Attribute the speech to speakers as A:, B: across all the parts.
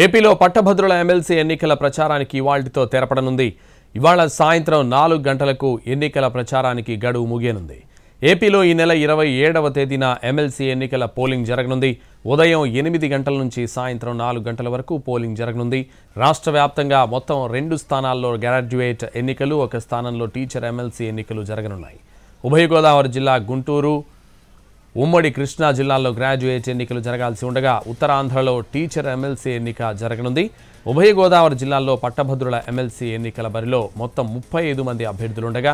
A: ఏపీలో పట్టభద్రుల ఎమ్మెల్సీ ఎన్నికల ప్రచారానికి ఇవాల్టితో తెరపడనుంది. ఇవాళ సాయంత్రం 4 గంటలకు ఎన్నికల ప్రచారానికి గడువు ముగియనుంది. ఏపీలో ఈ నెల 27వ తేదీన ఎమ్మెల్సీ ఎన్నికల పోలింగ్ జరగనుంది. ఉదయం 8 గంటల నుంచి సాయంత్రం 4 గంటల వరకు పోలింగ్ జరగనుంది. రాష్ట్ర వ్యాప్తంగా మొత్తం 2 స్థానాల్లో గ్రాడ్యుయేట్ ఎన్నికలు, 1 స్థానంలో టీచర్ ఎమ్మెల్సీ ఎన్నికలు జరగనున్నాయి. ఉభయ గోదావరి జిల్లా గుంటూరు, ఉమ్మడి కృష్ణా జిల్లాల్లో గ్రాడ్యుయేట్ ఎన్నికలు జరగాల్సి ఉండగా ఉత్తరాంధ్రలో టీచర్ ఎమ్మెల్సీ ఎన్నిక జరగనుంది. ఉభయ గోదావరి జిల్లాల్లో పట్టభద్రుల ఎమ్మెల్సీ ఎన్నికల బరిలో మొత్తం 35 మంది అభ్యర్థులుండగా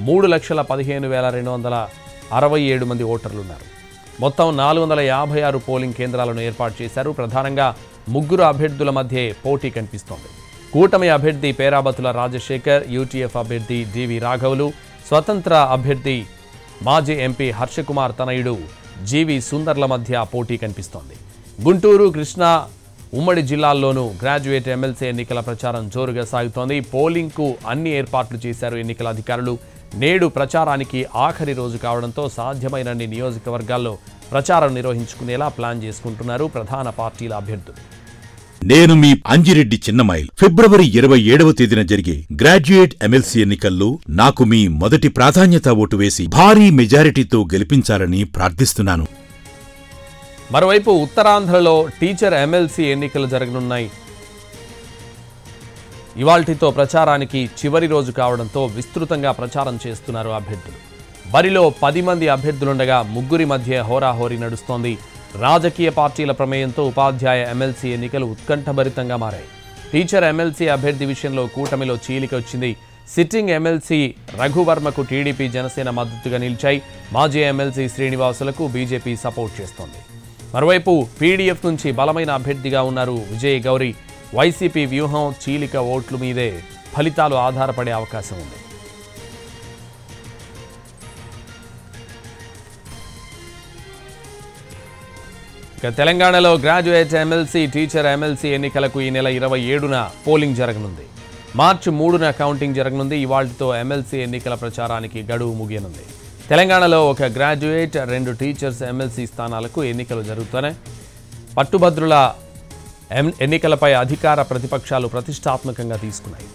A: 3,15,267 మంది ఓటర్లున్నారు. మొత్తం 456 పోలింగ్ కేంద్రాలను ఏర్పాటు చేశారు. ప్రధానంగా 3 అభ్యర్థుల మధ్య పోటీ కనిపిస్తోంది. కూటమి అభ్యర్థి పేరాబతుల రాజశేఖర్, యూటీఎఫ్ అభ్యర్థి డివి రాఘవులు, స్వతంత్ర అభ్యర్థి మాజీ ఎంపీ హర్షకుమార్ తనయుడు జీవి సుందర్ల మధ్య పోటీ కనిపిస్తోంది. గుంటూరు, కృష్ణా, ఉమ్మడి జిల్లాల్లోనూ గ్రాడ్యుయేట్ ఎమ్మెల్సీ ఎన్నికల ప్రచారం జోరుగా సాగుతోంది. పోలింగ్కు అన్ని ఏర్పాట్లు చేశారు ఎన్నికల అధికారులు. నేడు ప్రచారానికి ఆఖరి రోజు కావడంతో సాధ్యమైనన్ని నియోజకవర్గాల్లో ప్రచారం నిర్వహించుకునేలా ప్లాన్ చేసుకుంటున్నారు ప్రధాన పార్టీల అభ్యర్థులు.
B: నేను మీ అంజిరెడ్డి చిన్నమైల్. ఫిబ్రవరి 27వ తేదీన జరిగే గ్రాడ్యుయేట్ ఎమ్మెల్సీ ఎన్నికల్లో నాకు మీ మొదటి ప్రాధాన్యత ఓటు వేసి భారీ మెజారిటీతో గెలిపించాలని ప్రార్థిస్తున్నాను.
A: మరోవైపు ఉత్తరాంధ్రలో టీచర్ ఎమ్మెల్సీ ఎన్నికలు జరగనున్నాయి. ఇవాల్టితో ప్రచారానికి చివరి రోజు కావడంతో విస్తృతంగా ప్రచారం చేస్తున్నారు అభ్యర్థులు. బరిలో 10 మంది అభ్యర్థులుండగా 3 మధ్య హోరాహోరీ నడుస్తోంది. రాజకీయ పార్టీల ప్రమేయంతో ఉపాధ్యాయ ఎమ్మెల్సీ ఎన్నికలు ఉత్కంఠభరితంగా మారాయి. టీచర్ ఎమ్మెల్సీ అభ్యర్థి విషయంలో కూటమిలో చీలిక వచ్చింది. సిట్టింగ్ ఎమ్మెల్సీ రఘువర్మకు టీడీపీ, జనసేన మద్దతుగా నిలిచాయి. మాజీ ఎమ్మెల్సీ శ్రీనివాసులకు బీజేపీ సపోర్ట్ చేస్తోంది. మరోవైపు పీడీఎఫ్ నుంచి బలమైన అభ్యర్థిగా ఉన్నారు విజయ్ గౌరి. వైసీపీ వ్యూహం చీలిక ఓట్ల మీదే ఫలితాలు ఆధారపడే అవకాశం ఉంది. తెలంగాణలో గ్రాడ్యుయేట్ ఎమ్మెల్సీ, టీచర్ ఎమ్మెల్సీ ఎన్నికలకు ఈ నెల 27న పోలింగ్ జరగనుంది. మార్చి 3న కౌంటింగ్ జరగనుంది. ఇవాల్టితో ఎమ్మెల్సీ ఎన్నికల ప్రచారానికి గడువు ముగియనుంది. తెలంగాణలో 1 గ్రాడ్యుయేట్, 2 టీచర్స్ ఎమ్మెల్సీ స్థానాలకు ఎన్నికలు జరుగుతున్నాయి. పట్టుభద్రుల ఎన్నికలపై అధికార ప్రతిపక్షాలు ప్రతిష్టాత్మకంగా తీసుకున్నాయి.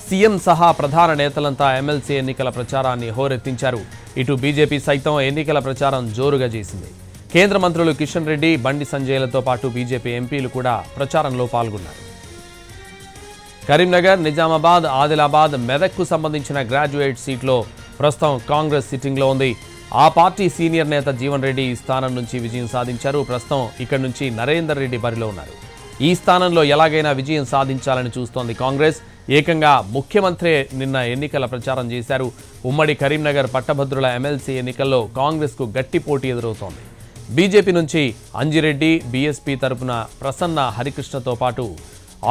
A: సీఎం సహా ప్రధాన నేతలంతా ఎమ్మెల్సీ ఎన్నికల ప్రచారాన్ని హోరెత్తించారు. ఇటు బీజేపీ సైతం ఎన్నికల ప్రచారం జోరుగా చేసింది. కేంద్ర మంత్రులు కిషన్ రెడ్డి, బండి సంజయ్లతో పాటు బీజేపీ ఎంపీలు కూడా ప్రచారంలో పాల్గొన్నారు. కరీంనగర్, నిజామాబాద్, ఆదిలాబాద్, మెదక్కు సంబంధించిన గ్రాడ్యుయేట్ సీట్లో ప్రస్తుతం కాంగ్రెస్ సిట్టింగ్లో ఉంది. ఆ పార్టీ సీనియర్ నేత జీవన్ రెడ్డి ఈ స్థానం నుంచి విజయం సాధించారు. ప్రస్తుతం ఇక్కడి నుంచి నరేందర్ రెడ్డి బరిలో ఉన్నారు. ఈ స్థానంలో ఎలాగైనా విజయం సాధించాలని చూస్తోంది కాంగ్రెస్. ఏకంగా ముఖ్యమంత్రి నిన్న ఎన్నికల ప్రచారం చేశారు. ఉమ్మడి కరీంనగర్ పట్టభద్రుల ఎమ్మెల్సీ ఎన్నికల్లో కాంగ్రెస్కు గట్టి పోటీ ఎదురవుతోంది. బీజేపీ నుంచి అంజిరెడ్డి, బీఎస్పీ తరపున ప్రసన్న హరికృష్ణతో పాటు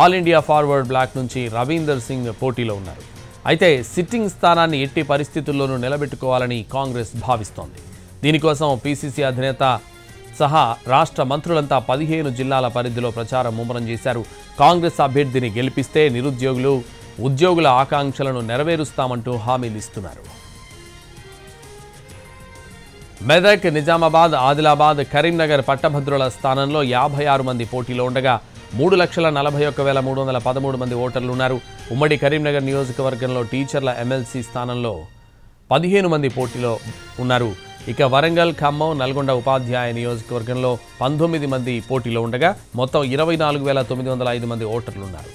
A: ఆల్ ఇండియా ఫార్వర్డ్ బ్లాక్ నుంచి రవీందర్ సింగ్ పోటీలో ఉన్నారు. అయితే సిట్టింగ్ స్థానాన్ని ఎట్టి పరిస్థితుల్లోనూ నిలబెట్టుకోవాలని కాంగ్రెస్ భావిస్తోంది. దీనికోసం పీసీసీ అధినేత సహా రాష్ట్ర మంత్రులంతా 15 జిల్లాల పరిధిలో ప్రచారం ముమ్మరం చేశారు. కాంగ్రెస్ అభ్యర్థిని గెలిపిస్తే నిరుద్యోగులు, ఉద్యోగుల ఆకాంక్షలను నెరవేరుస్తామంటూ హామీలు ఇస్తున్నారు. మెదక్, నిజామాబాద్, ఆదిలాబాద్, కరీంనగర్ పట్టభద్రుల స్థానంలో 56 మంది పోటీలో ఉండగా 3,41,313 మంది ఓటర్లున్నారు. ఉమ్మడి కరీంనగర్ నియోజకవర్గంలో టీచర్ల ఎమ్మెల్సీ స్థానంలో 15 మంది పోటీలో ఉన్నారు. ఇక వరంగల్, ఖమ్మం, నల్గొండ ఉపాధ్యాయ నియోజకవర్గంలో 19 మంది పోటీలో ఉండగా మొత్తం 24,905 మంది ఓటర్లున్నారు.